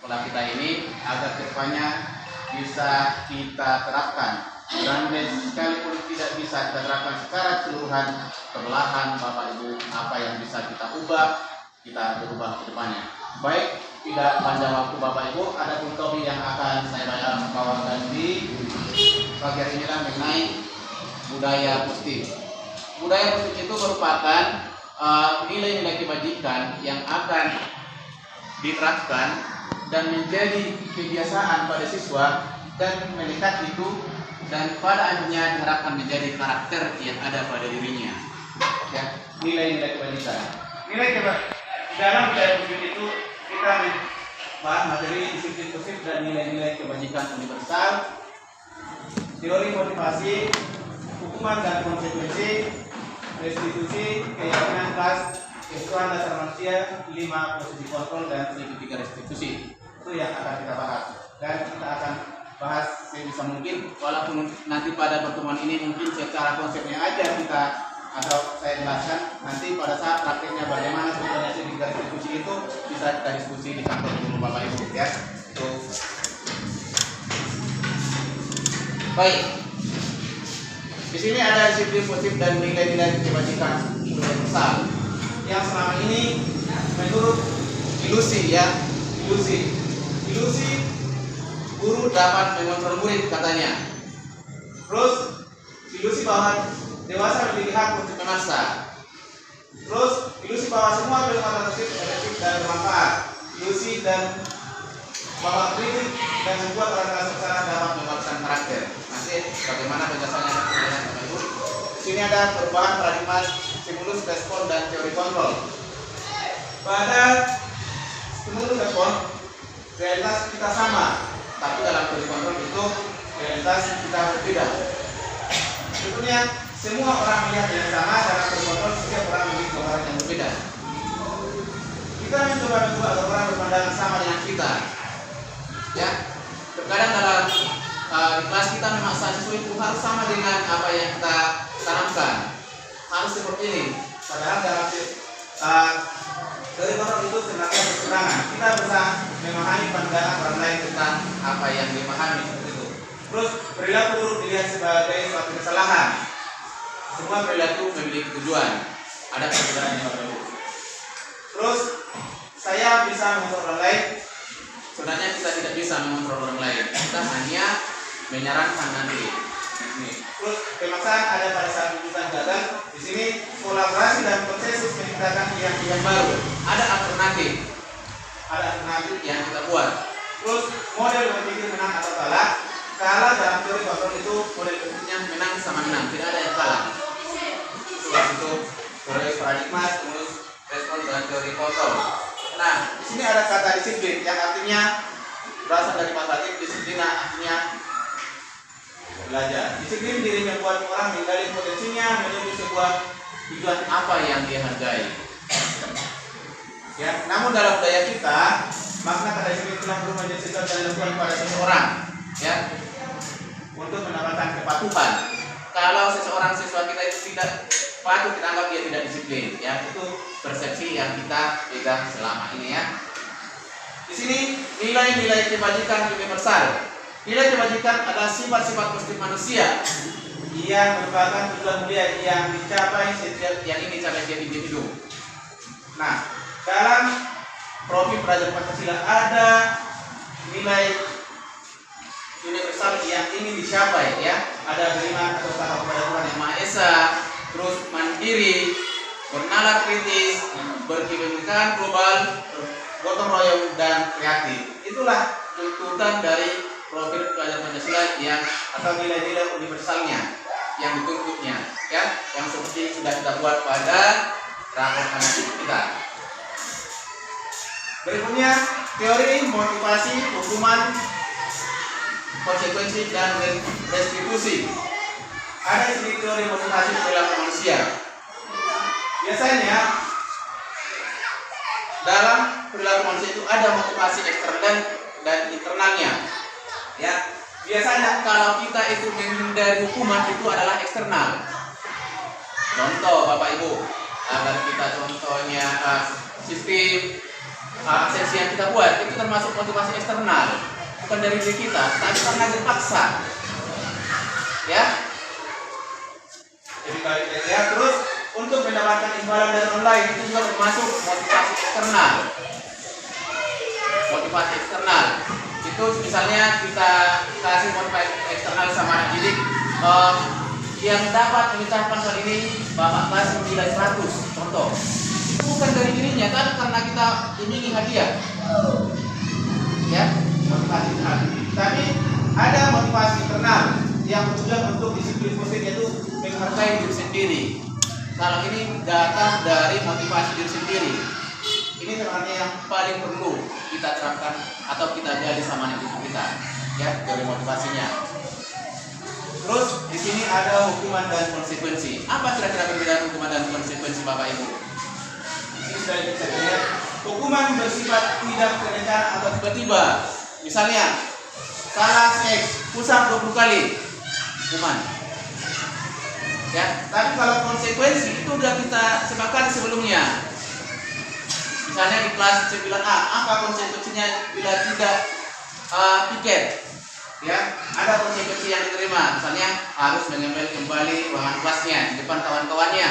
sekolah kita ini agar kedepannya bisa kita terapkan. Dan sekalipun tidak bisa kita terapkan secara keseluruhan, perlahan Bapak Ibu, apa yang bisa kita ubah, kita berubah ke depannya. Baik, tidak panjang waktu Bapak Ibu, ada pun topik yang akan saya bawakan di pagi hari ini mengenai budaya positif. Budaya positif itu merupakan nilai-nilai kebajikan yang akan diterapkan dan menjadi kebiasaan pada siswa dan melekat itu, dan pada akhirnya diharapkan menjadi karakter yang ada pada dirinya. Ya, nilai-nilai kebajikan. Dalam budaya positif itu kita bahas materi disiplin positif dan nilai-nilai kebajikan universal, teori motivasi, hukuman dan konsekuensi, restitusi, keyakinan kelas, kesesuaian dasar manusia, 5 posisi kontrol dan 3 restitusi. Itu yang akan kita bahas, dan kita akan bahas sebisa mungkin, walaupun nanti pada pertemuan ini mungkin secara konsepnya aja kita atau saya jelaskan, nanti pada saat praktiknya bagaimana sebenarnya segitiga restitusi itu bisa kita diskusi di kantor dulu Bapak Ibu ya. Tuh. Baik. Di sini ada disiplin positif dan nilai-nilai kebajikan universal yang selama ini menurut ilusi ya, ilusi guru dapat mengontrol murid katanya. Terus ilusi bahwa dewasa memiliki hak untuk memaksa. Terus ilusi bahwa semua kegiatan tersebut efektif dan bermanfaat. Ilusi dan bahwa kritik dan membuat orang kasar dapat membangun karakter. Nanti bagaimana penjelasannya Bapak Ibu. Di sini ada perubahan paradigma stimulus, respon dan teori kontrol. Pada stimulus respon realitas kita sama, tapi dalam teori kontrol itu realitas kita berbeda. Sebetulnya semua orang melihat yang sama, dalam teori kontrol setiap orang memiliki gambaran yang berbeda. Kita mencoba agar orang berpandangan sama dengan kita. Ya, terkadang dalam di kelas kita memaksa siswa itu harus sama dengan apa yang kita tanamkan, harus seperti ini. Padahal dalam teori kontrol itu sebenarnya berseberangan. Kita bisa memahami pandangan orang lain tentang apa yang dimahami seperti itu. Terus perilaku buruk dilihat sebagai suatu kesalahan. Semua perilaku memiliki tujuan. Ada perbedaannya Bapak Ibu. Terus saya bisa mengontrol orang lain. Sebenarnya kita tidak bisa mengontrol orang lain. Kita hanya menyarankan nanti. Terus pemaksaan ada pada saat tuntutan gagal. Di sini kolaborasi dan konsensus menciptakan yang baru. Ada alternatif yang kita buat. Terus model berpikir menang atau kalah. Kalah dalam teori kontrol itu model berpikirnya menang sama menang, tidak ada yang kalah. Itu teori paradigma, stimulus, respon dan teori kontrol. Nah, di sini ada kata disiplin yang artinya berasal dari bahasa Latin. Disiplin artinya belajar. Disiplin diri membuat orang menggali potensinya menuju sebuah tujuan apa yang dia hargai. Ya, namun dalam budaya kita makna kata disiplin telah berubah menjadi sesuatu yang dilakukan pada seseorang, ya, untuk mendapatkan kepatuhan. Kalau seseorang siswa kita itu tidak patuh, kita anggap dia tidak disiplin, ya. Itu persepsi yang kita pegang selama ini, ya. Di sini nilai-nilai kebajikan universal. Nilai kebajikan adalah sifat-sifat positif manusia yang merupakan tujuan mulia yang dicapai setiap individu. Nah, dalam profil pelajar Pancasila ada nilai universal yang ingin dicapai, ya. Ada beriman atau tahap kepada Tuhan Yang Maha Esa, terus mandiri, bernalar kritis, berkebinekaan global, gotong royong dan kreatif. Itulah tuntutan dari profil pelajar Pancasila yang atau nilai-nilai universalnya yang dituntutnya, ya, yang seperti sudah kita buat pada rapor analisis kita. Berikutnya teori motivasi, hukuman, konsekuensi dan restitusi. Ada di sini teori motivasi perilaku manusia. Biasanya dalam perilaku manusia itu ada motivasi eksternal dan internalnya. Ya, biasanya kalau kita itu menghindari hukuman itu adalah eksternal. Contoh Bapak Ibu, agar kita contohnya sistem absensi yang kita buat itu termasuk motivasi eksternal, bukan dari diri kita, tapi karena terpaksa. Ya. Jadi kalau ya, terus untuk mendapatkan imbalan dari online itu juga termasuk motivasi eksternal. Motivasi eksternal itu misalnya kita kasih motivasi eksternal sama anak didik, yang dapat mengucapkan kali ini Bapak kasih nilai 100 contoh, itu bukan dari dirinya kan, karena kita iming hadiah ya, motivasi internal. Tapi ada motivasi internal yang bertujuan untuk disiplin positif, yaitu menghargai diri sendiri. Kalau ini datang dari motivasi diri sendiri, ini sebenarnya yang paling perlu kita terapkan atau kita gali sama anak kita ya, dari motivasinya. Terus di sini ada hukuman dan konsekuensi. Apa kira-kira perbedaan hukuman dan konsekuensi Bapak Ibu? Ini sudah bisa dilihat. Hukuman bersifat tidak terencana atau tiba-tiba. Misalnya salah seks, pusat 20 kali hukuman. Ya, tapi kalau konsekuensi itu sudah kita sepakati sebelumnya. Misalnya di kelas 9A, apa konsekuensinya bila tidak piket? Ya, ada konsekuensi yang diterima, misalnya harus mengambil kembali ruangan kelasnya di depan kawan-kawannya.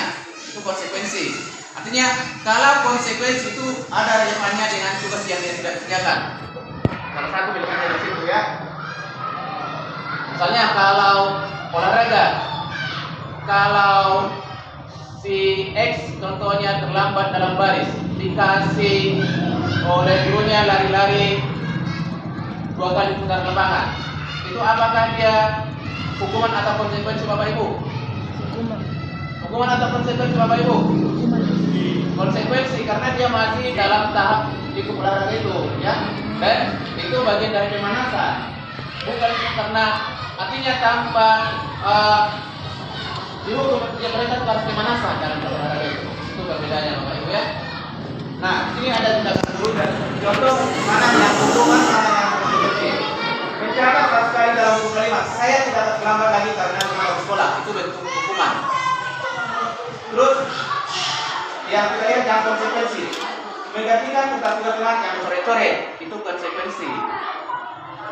Itu konsekuensi. Artinya kalau konsekuensi itu ada relevannya dengan tugas yang dia tidak kerjakan. Salah satu pilihannya di situ ya. Misalnya kalau olahraga, kalau si X contohnya terlambat dalam baris, dikasih oleh gurunya lari-lari 2 kali putar lapangan. Itu apakah dia hukuman atau konsekuensi Bapak Ibu? Hukuman atau konsekuensi Bapak Ibu? Konsekuensi, karena dia masih dalam tahap ikut olahraga itu ya. Dan itu bagian dari pemanasan. Bukan karena artinya tanpa dihukum, mereka harus pemanasan dalam olahraga itu. Itu perbedaannya Bapak Ibu ya. Nah, ini ada tindakan dulu dan contoh mana yang hukuman, mana yang konsekuensi. Mencatat sekali dalam buku kalimat, saya tidak terlambat lagi karena mengalami sekolah, itu bentuk hukuman. Terus yang kita lihat yang konsekuensi, menggantikan tempat yang coret-coret, itu konsekuensi.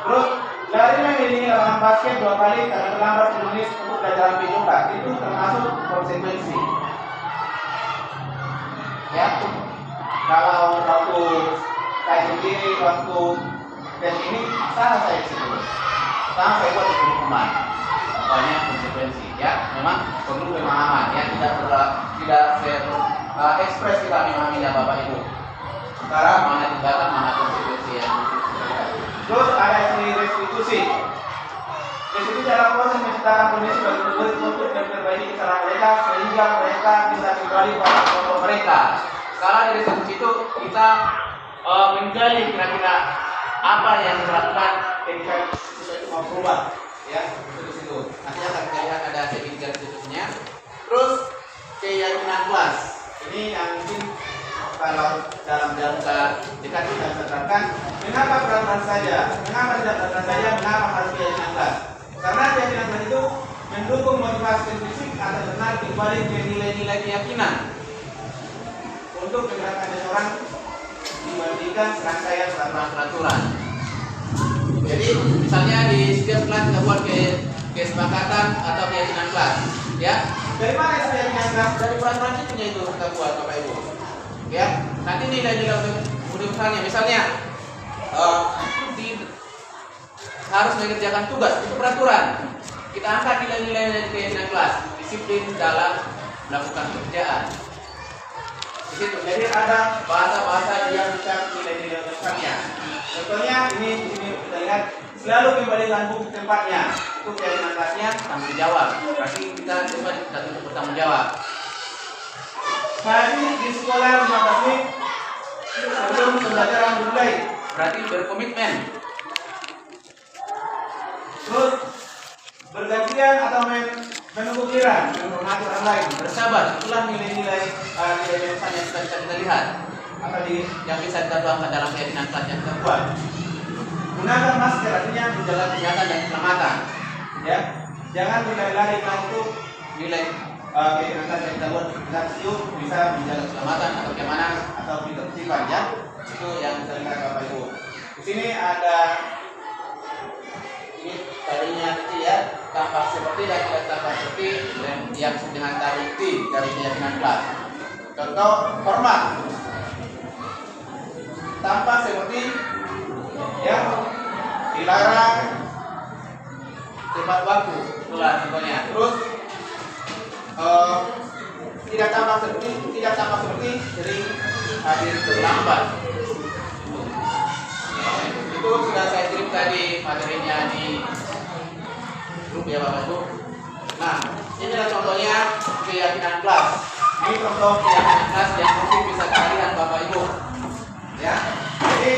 Terus lari mengelilingi lapangan basket 2 kali karena terlambat 10 menit untuk belajar juga, itu termasuk konsekuensi. Ya, kalau waktu saya sendiri waktu tes ini salah saya sendiri, sama saya buat hukuman, banyak konsekuensi. Ya, memang perlu pemahaman ya, tidak ekspres kita memahaminya Bapak Ibu. Sekarang mana tindakan, mana konsekuensi yang terus ada sini restitusi. Restitusi adalah proses menciptakan kondisi bagi murid untuk memperbaiki kesalahan mereka sehingga mereka bisa kembali pada kelompok mereka. Kalau dari restitusi itu kita menggali kira-kira apa yang dilakukan ketika siswa itu mau berubah, ya, itu di situ. Nanti akan kita lihat ada tiga restitusinya. Terus keyakinan kelas. Ini yang mungkin kalau dalam jangka dekat kita bisa terapkan. Mengapa peraturan saja? Mengapa tidak peraturan saja? Mengapa harus keyakinan kelas? Karena keyakinan kelas itu mendukung motivasi fisik atau benar kembali ke nilai-nilai keyakinan untuk menggerakkan seseorang dibandingkan serangkaian peraturan-peraturan. Jadi misalnya di setiap kelas kita buat kesepakatan atau keyakinan kelas, ya. Dari mana itu keyakinan kelas? Dari peraturan itu kita buat Bapak Ibu. Ya, nanti nilai-nilai universalnya, misalnya harus mengerjakan tugas, itu peraturan. Kita angkat nilai-nilai dari keyakinan kelas, disiplin dalam melakukan pekerjaan. Di situ, jadi ada bahasa-bahasa yang bisa nilai-nilai universalnya. Contohnya ini di sini kita lihat, selalu kembalikan buku tempatnya. Itu keyakinan kelasnya tanggung jawab. Berarti kita coba untuk bertanggung jawab. Hadir di sekolah 15 menit sebelum pembelajaran dimulai, berarti berkomitmen. Terus bergantian atau menunggu giliran, menghormati orang lain, bersabar. Itulah nilai-nilai yang kita lihat atau yang bisa kita tuangkan dalam keyakinan kelas yang kita buat. Gunakan masker, artinya menjaga kesehatan dan keselamatan. Ya, jangan berlari-lari kalau itu nilai keyakinan kelas yang kita buat. Kita bisa menjaga keselamatan atau keamanan atau ketertiban ya. itu yang sering Bapak Ibu. Di sini ada ini talinya kecil ya, tampak seperti dan tidak tampak seperti yang dengan tali T dari keyakinan kelas. Contoh format tampak seperti yang dilarang tepat waktu, itulah contohnya. Terus tidak tampak seperti sering hadir terlambat. Itu sudah saya kirim tadi materinya di grup ya Bapak Ibu. Nah, ini adalah contohnya keyakinan kelas. Ini contoh keyakinan kelas yang mungkin bisa kalian Bapak Ibu. Ya, jadi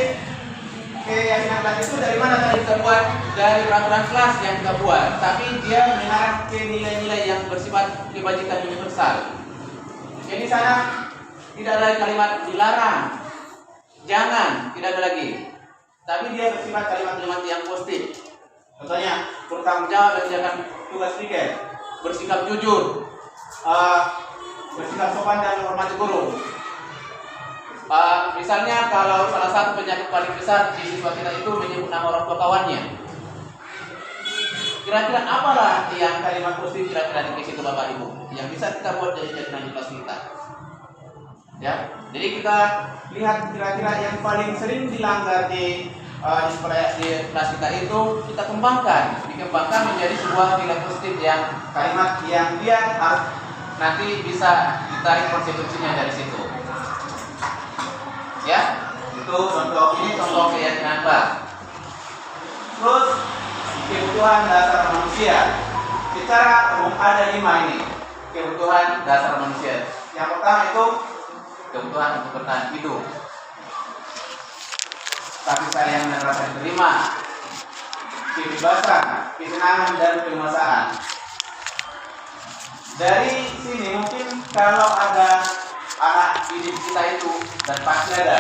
keyakinan kelas itu dari mana tadi kita buat? Dari peraturan kelas yang kita buat. Tapi dia mengarah ke nilai-nilai yang bersifat kebajikan universal. Jadi sana tidak ada kalimat dilarang, jangan, tidak ada lagi. Tapi dia bersifat kalimat-kalimat yang positif. Contohnya, bertanggung jawab dan menjalankan tugas tiket, bersikap jujur, bersikap sopan dan menghormati guru. Misalnya kalau salah satu penyakit paling besar di siswa kita itu menyebut nama orang tua kawannya. Kira-kira apalah yang kalimat positif kira-kira di situ Bapak Ibu yang bisa kita buat jadi kelas kita? Ya, jadi kita lihat kira-kira yang paling sering dilanggar di kelas kita itu kita dikembangkan menjadi sebuah nilai positif yang kalimat yang dia harus nanti bisa ditarik konsekuensinya dari situ. Ya, itu contoh keyakinan kelas. Terus kebutuhan dasar manusia. Secara umum ada 5 ini kebutuhan dasar manusia. Yang pertama itu kebutuhan untuk bertahan hidup, kasih sayang dan rasa diterima, kebebasan, kesenangan dan kelembasan. Dari sini mungkin kalau ada anak didik kita itu dan pasti ada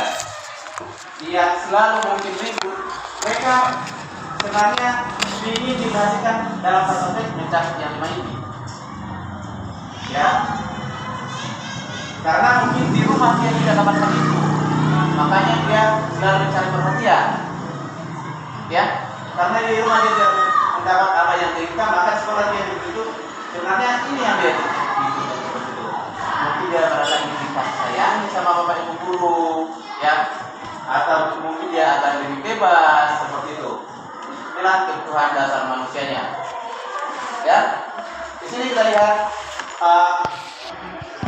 yang selalu mungkin ribut, mereka sebenarnya ingin dihasilkan dalam satu konteks mencapai yang 5 ini. Ya, karena mungkin di rumah dia tidak dapat hal itu, makanya dia selalu mencari perhatian. Ya, karena di rumah dia tidak mendapat apa yang diinginkan, maka sekolah dia begitu. Sebenarnya ini yang dia mungkin dia merasa ingin dikasih sayang sama bapak ibu guru, ya, atau mungkin dia akan lebih bebas seperti itu. Inilah kebutuhan dasar manusianya. Ya, di sini kita lihat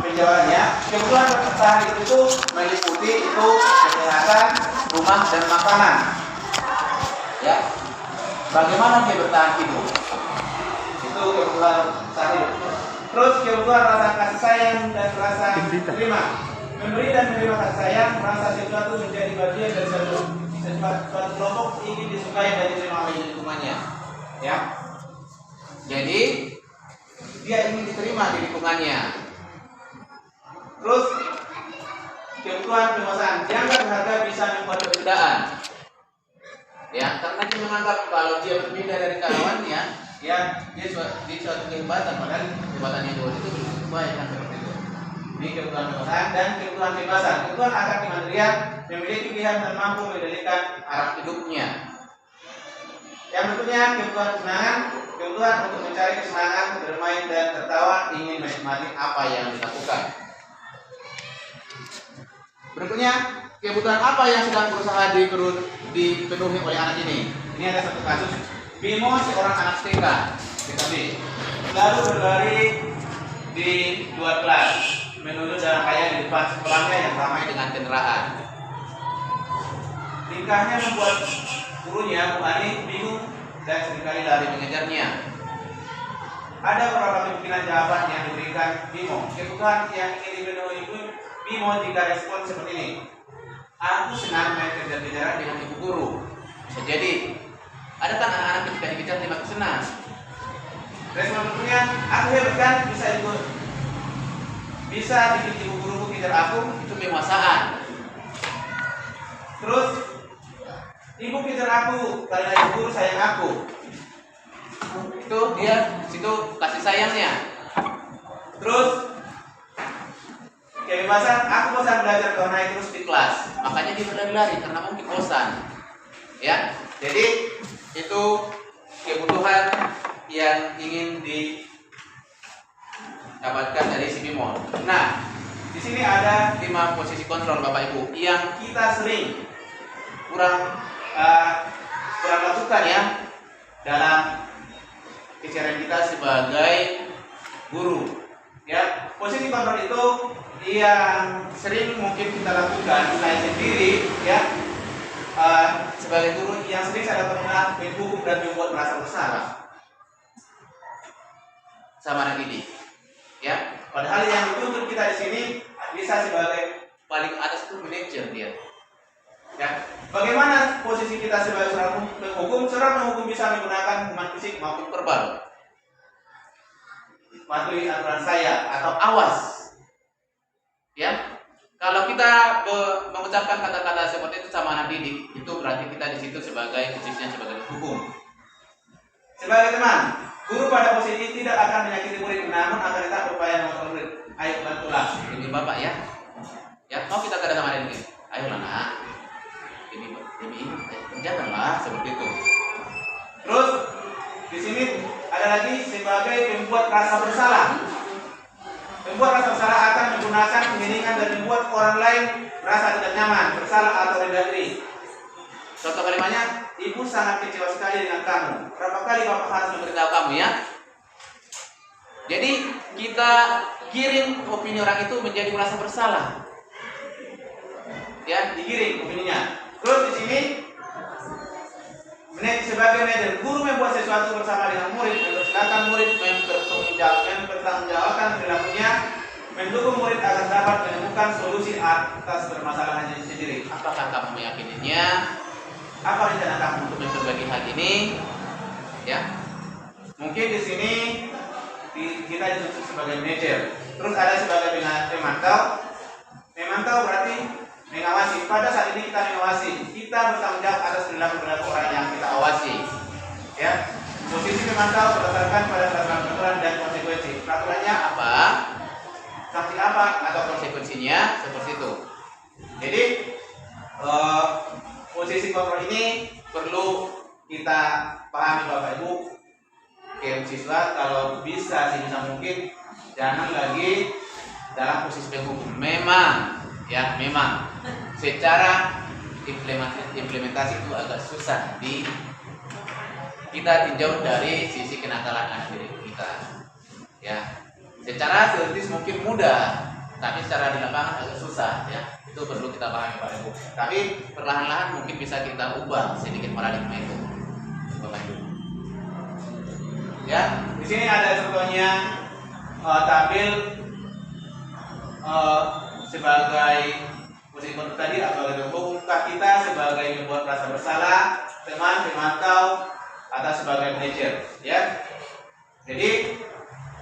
penjawabannya. Kebutuhan bertahan hidup itu meliputi itu kesehatan, rumah dan makanan. Ya, bagaimana dia bertahan hidup? Itu kebutuhan bertahan hidup. Terus kebutuhan rasa kasih sayang dan rasa terima. Memberi dan menerima kasih sayang, merasa sesuatu menjadi bagian dari suatu kelompok ingin disukai dan diterima oleh lingkungannya. Ya, jadi dia ingin diterima di lingkungannya. Terus kebutuhan kebangsaan, dianggap berharga bisa membuat perbedaan. Ya, karena dia menganggap kalau dia berbeda dari kawannya, ya dia di suatu kehebatan, padahal kehebatannya dua itu belum kebaikan seperti itu. Ini kebutuhan kebangsaan dan kebutuhan kebebasan. Kebutuhan akan kemandirian, memiliki pilihan dan mampu mengendalikan arah hidupnya. Yang berikutnya kebutuhan kesenangan, kebutuhan untuk mencari kesenangan, bermain dan tertawa, ingin menikmati apa yang dilakukan. Berikutnya, kebutuhan apa yang sedang berusaha dipenuhi oleh anak ini? Ini ada satu kasus. Bimo, seorang anak TK, lalu berlari di luar kelas menuju jalan raya di depan sekolahnya yang ramai dengan kendaraan. Tingkahnya membuat gurunya, Bu Ani, bingung dan seringkali lari mengejarnya. Ada beberapa kemungkinan jawaban yang diberikan Bimo. Kebutuhan yang ingin dipenuhi Bimo jika respon seperti ini. Aku senang main kejar-kejaran dengan ibu guru. Bisa jadi. Ada kan anak-anak ketika dikejar tidak senang. Respon berikutnya, aku hebat kan bisa bikin ibu guruku kejar aku, itu kemassaan. Terus ibu kejar aku karena ibu guru sayang aku. Itu dia situ kasih sayangnya. Terus kebebasan, aku bosan belajar kalau naik terus di kelas, makanya dia berlari-lari karena mungkin bosan. Ya, jadi itu kebutuhan yang ingin didapatkan dari si bimol. Nah, di sini ada 5 posisi kontrol Bapak Ibu yang kita sering kurang lakukan ya dalam keseharian kita sebagai guru. Ya, posisi kontrol itu yang sering mungkin kita lakukan saya sendiri ya sebagai guru yang sering saya lakukan menghukum dan membuat merasa bersalah sama anak didik. Ya, padahal yang dituntut kita di sini bisa sebagai paling atas itu manajer dia. Ya, bagaimana posisi kita sebagai seorang penghukum? Seorang penghukum bisa menggunakan hukuman fisik maupun verbal. Patuhi aturan saya atau awas. Ya, kalau kita mengucapkan kata-kata seperti itu sama anak didik, itu berarti kita di situ sebagai posisinya sebagai hukum. Sebagai teman, guru pada posisi tidak akan menyakiti murid, namun akan tetap berupaya mengontrol murid. Ayo bantulah, ini bapak ya. Ya, mau kita kata sama anak didik. Ayo nak, ini kerjakanlah seperti itu. Terus di sini ada lagi sebagai pembuat rasa bersalah. Pembuat rasa bersalah akan menggunakan pengiringan dan membuat orang lain merasa tidak nyaman, bersalah atau rendah diri. Contoh kalimatnya, ibu sangat kecewa sekali dengan kamu. Berapa kali bapak harus memberitahu kamu ya? Jadi kita giring opini orang itu menjadi merasa bersalah. Ya, digiring opininya. Terus di sini sebagai manajer, guru membuat sesuatu bersama dengan murid, mempersilahkan murid mempertanggungjawabkan perilakunya, mendukung murid agar dapat menemukan solusi atas permasalahannya sendiri. Apakah kamu meyakininya? Apa rencana kamu untuk memperbaiki hal ini? Ya, mungkin di sini kita dituntut sebagai manajer. Terus ada sebagai pemantau. Memantau berarti mengawasi. Pada saat ini kita mengawasi, kita bertanggung jawab atas perilaku orang yang kita awasi. Ya, posisi memantau berdasarkan pada peraturan dan konsekuensi. Peraturannya apa? Sanksi apa atau konsekuensinya seperti itu. Jadi posisi kontrol ini perlu kita pahami Bapak Ibu, siswa kalau bisa sebisa mungkin jangan lagi dalam posisi penghukum. Memang secara implementasi itu agak susah kita tinjau dari sisi kenakalan anak didik kita. Ya, secara teoritis mungkin mudah, tapi secara di lapangan agak susah ya. Itu perlu kita pahami Pak Ibu. Tapi perlahan-lahan mungkin bisa kita ubah sedikit paradigma itu. Bapak Ibu. Ya, di sini ada contohnya tabel sebagai posisi kontrol tadi atau hukumkah kita sebagai membuat rasa bersalah, teman, pemantau, atau sebagai manajer, ya. Jadi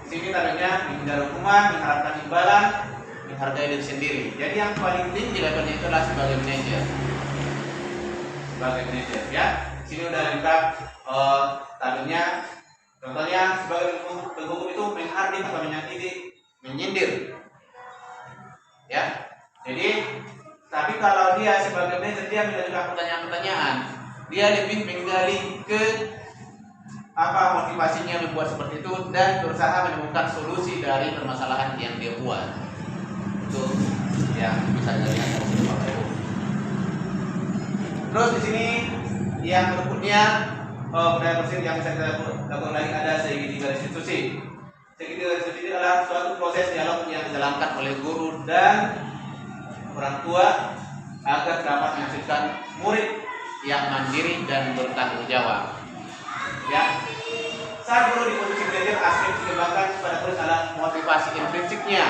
di sini tandanya menghindari hukuman, mengharapkan imbalan, menghargai diri sendiri. Jadi yang paling tinggi levelnya itu adalah sebagai manajer. Sebagai manajer, ya. Di sini udah lengkap tabelnya. Contohnya sebagai penghukum itu menghardik atau menyakiti, menyindir. Ya. Jadi tapi kalau dia sebagai manajer, dia mengajukan pertanyaan-pertanyaan, dia lebih menggali ke apa motivasinya membuat seperti itu dan berusaha menemukan solusi dari permasalahan yang dia buat. Itu yang bisa dilihat dari Bapak Ibu. Terus di sini yang berikutnya budaya bersih yang bisa kita lakukan lagi ada segitiga restitusi. Segitiga restitusi adalah suatu proses dialog yang dijalankan oleh guru dan orang tua agar dapat menghasilkan murid yang mandiri dan bertanggung jawab. Ya, saat guru di posisi manajer, aspek dikembangkan pada murid adalah motivasi intrinsiknya.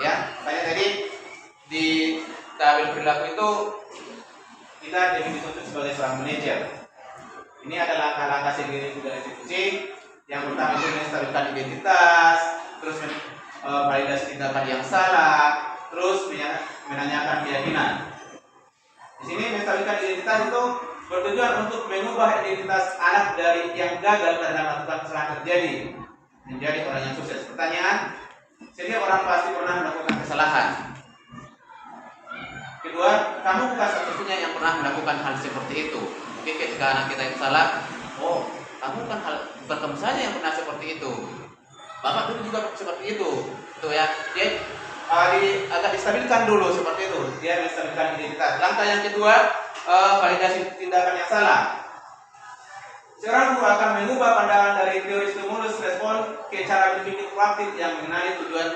Ya, kayak tadi di tabel perilaku itu kita jadi dituntut sebagai seorang manajer. Ini adalah langkah-langkah segitiga restitusi. Yang pertama itu menstabilkan identitas, terus validasi tindakan yang salah, terus menanyakan keyakinan. Di sini menstabilkan identitas itu bertujuan untuk mengubah identitas anak dari yang gagal karena melakukan kesalahan terjadi menjadi orang yang sukses. Pertanyaan, Setiap orang pasti pernah melakukan kesalahan. Kedua, kamu bukan satu-satunya yang pernah melakukan hal seperti itu. Mungkin ketika anak kita itu salah, oh, bukan kamu saja yang pernah seperti itu. Bapak dulu juga seperti itu. Tuh ya, dia agak distabilkan dulu seperti itu. Dia menstabilkan identitas. Langkah yang kedua, validasi tindakan yang salah. Seorang guru akan mengubah pandangan dari teori stimulus respon ke cara berpikir proaktif yang mengenali tujuan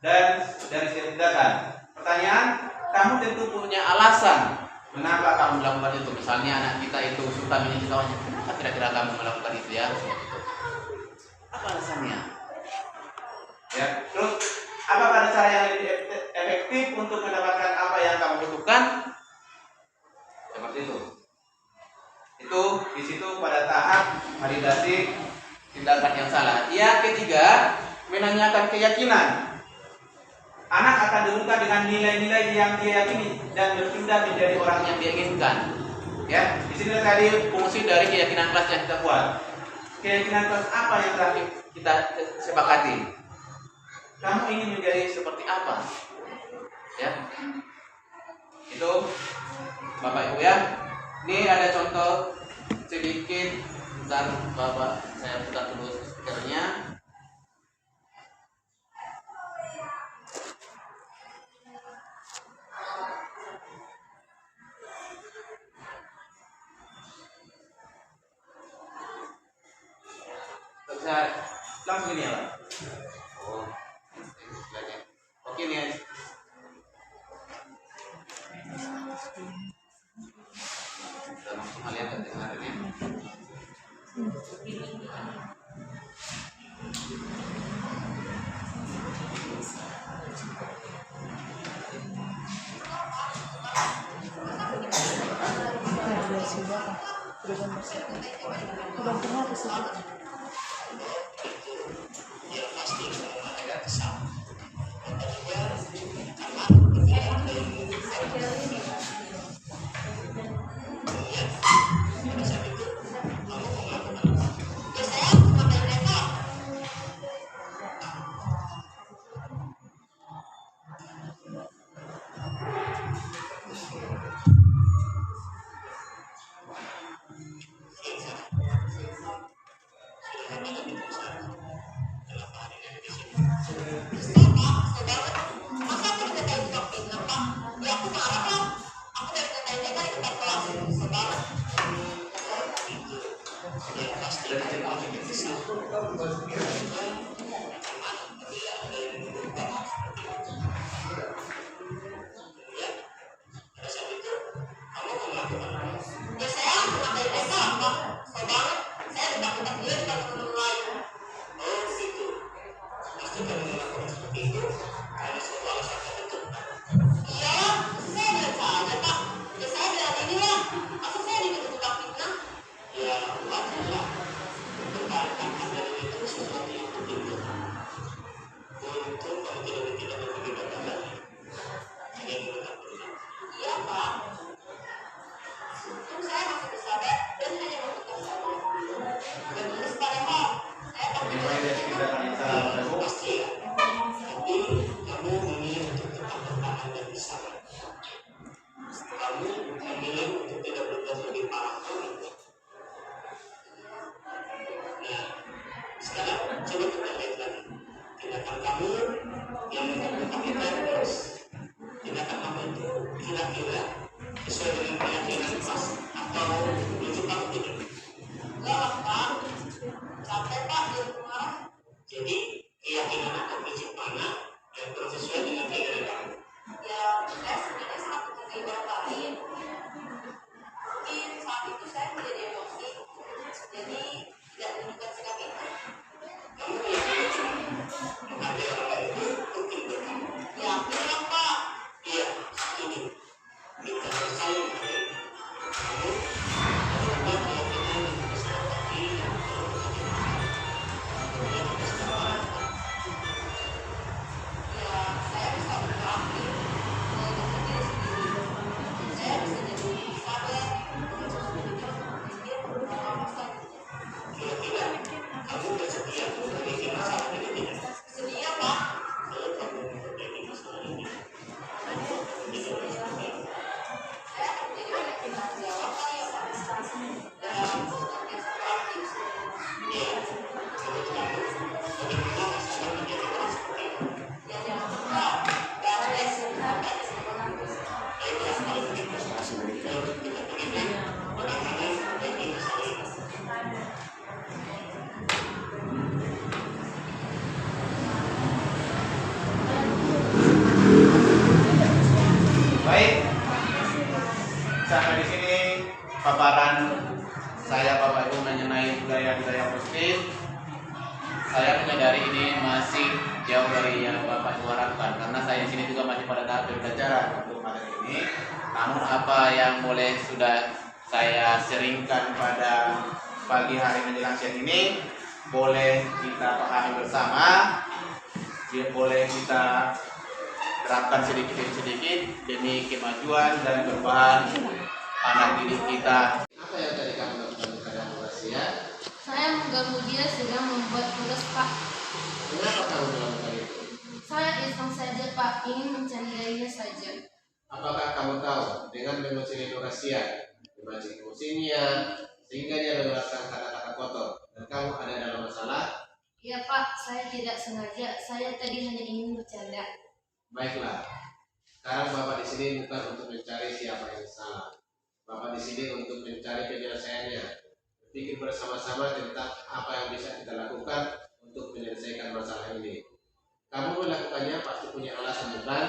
dan dari setiap tindakan. Pertanyaan, kamu tentu punya alasan mengapa kamu melakukan itu. Misalnya anak kita itu suka menyanyi kawannya, kenapa kira-kira kamu melakukan itu ya? Apa alasannya? Ya, terus apakah ada cara yang lebih efektif untuk mendapatkan apa yang kamu butuhkan? Seperti itu. Itu di situ pada tahap validasi tindakan yang salah. Yang ketiga, menanyakan keyakinan. Anak akan dibekali dengan nilai-nilai yang dia yakini dan berpindah menjadi orang yang dia inginkan. Ya, di sini tadi fungsi dari keyakinan kelas yang kita buat. Keyakinan kelas apa yang telah kita sepakati? Kamu ingin menjadi seperti apa? Ya, itu Bapak Ibu ya. Ini ada contoh sedikit. Bentar Bapak, saya buka dulu speakernya. Bisa langsung ini ya Pak? Oh, oke nih ya. Kita langsung lihat dengar ini. Sampai di sini paparan saya Bapak Ibu mengenai budaya-budaya positif. Saya menyadari ini masih jauh dari yang Bapak Ibu harapkan, karena saya di sini juga masih pada tahap pembelajaran untuk materi ini. Namun apa yang boleh sudah saya seringkan pada pagi hari menjelang siang ini boleh kita pahami bersama, boleh kita terapkan sedikit demi sedikit demi kemajuan dan perubahan anak didik kita. Apa yang tadi kamu lakukan kepada Asia? Saya mengganggu dia sedang membuat tugas, Pak. Kenapa kamu melakukan itu? Saya iseng saja, Pak, ingin mencandainya saja. Apakah kamu tahu dengan mengusir Asia, memancing emosinya, sehingga dia mengeluarkan kata-kata kotor, dan kamu ada dalam masalah? Ya, Pak, saya tidak sengaja. Saya tadi hanya ingin bercanda. Baiklah, sekarang Bapak di sini bukan untuk mencari siapa yang salah. Bapak di sini untuk mencari penyelesaiannya. Berpikir bersama-sama tentang apa yang bisa kita lakukan untuk menyelesaikan masalah ini. Kamu melakukannya pasti punya alasan, bukan?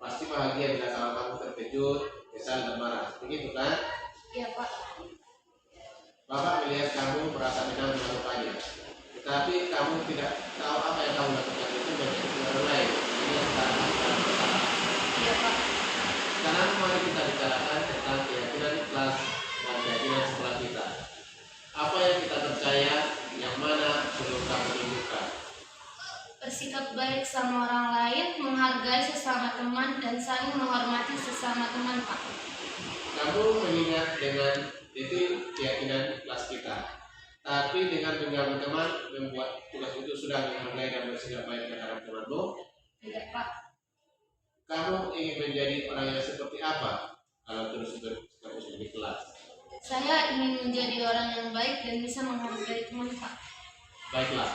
Pasti bahagia bila kalau kamu terkejut, kesal dan marah. Begitu kan? Ya, Pak. Bapak melihat kamu merasa tenang melakukannya. Tetapi kamu tidak tahu apa yang kamu lakukan itu menyakiti orang lain. Ini sekarang kita bersalah. Ya, Pak. Sekarang mari kita bicarakan tentang keyakinan kelas dan keyakinan sekolah kita. Apa yang kita percaya, yang mana perlu kamu tunjukkan. Bersikap baik sama orang lain, menghargai sesama teman, dan saling menghormati sesama teman, Pak. Kamu mengingat dengan itu keyakinan kelas kita. Tapi dengan mengganggu teman, membuat tugas itu sudah menghargai dan bersikap baik terhadap temanmu. Tidak, Pak. Kamu ingin menjadi orang yang seperti apa kalau terus bersikap di kelas? Saya ingin menjadi orang yang baik dan bisa menghargai teman, Pak. Baiklah,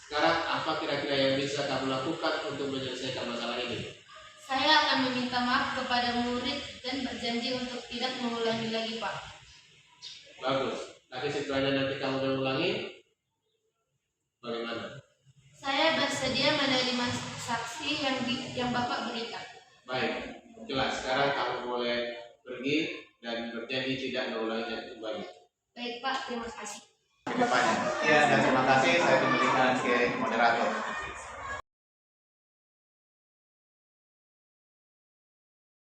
sekarang apa kira-kira yang bisa kamu lakukan untuk menyelesaikan masalah ini? Saya akan meminta maaf kepada murid dan berjanji untuk tidak mengulangi lagi, Pak. Bagus, tapi sekiranya nanti kamu mengulangi, bagaimana? Saya bersedia menerima saksi yang Bapak berikan. Baik, jelas. Sekarang kamu boleh pergi dan berjanji tidak mengulanginya kembali. Baik, Pak, terima kasih. Kedepannya. Ya, dan terima kasih. Saya kembalikan ke moderator.